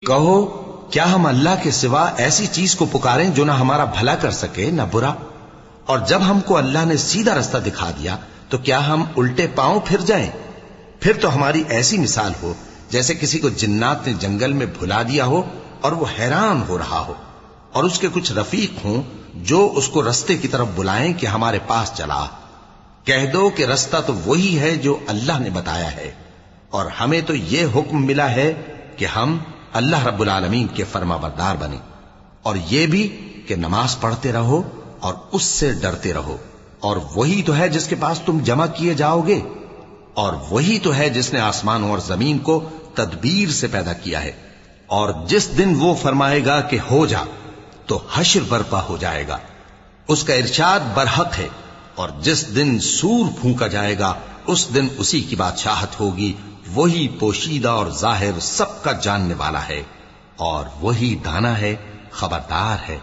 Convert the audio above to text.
کہو کیا ہم اللہ کے سوا ایسی چیز کو پکاریں جو نہ ہمارا بھلا کر سکے نہ برا؟ اور جب ہم کو اللہ نے سیدھا رستہ دکھا دیا تو کیا ہم الٹے پاؤں پھر جائیں؟ پھر تو ہماری ایسی مثال ہو جیسے کسی کو جنات نے جنگل میں بھلا دیا ہو اور وہ حیران ہو رہا ہو، اور اس کے کچھ رفیق ہوں جو اس کو رستے کی طرف بلائیں کہ ہمارے پاس چلا۔ کہہ دو کہ رستہ تو وہی ہے جو اللہ نے بتایا ہے، اور ہمیں تو یہ حکم ملا ہے کہ ہم اللہ رب العالمین کے فرما بردار بنیں، اور یہ بھی کہ نماز پڑھتے رہو اور اس سے ڈرتے رہو، اور وہی تو ہے جس کے پاس تم جمع کیے جاؤ گے، اور وہی تو ہے جس نے آسمانوں اور زمین کو تدبیر سے پیدا کیا ہے، اور جس دن وہ فرمائے گا کہ ہو جا تو حشر برپا ہو جائے گا، اس کا ارشاد برحق ہے، اور جس دن سور پھونکا جائے گا اس دن اسی کی بادشاہت ہوگی، وہی پوشیدہ اور ظاہر سب کا جاننے والا ہے، اور وہی دانا ہے، خبردار ہے۔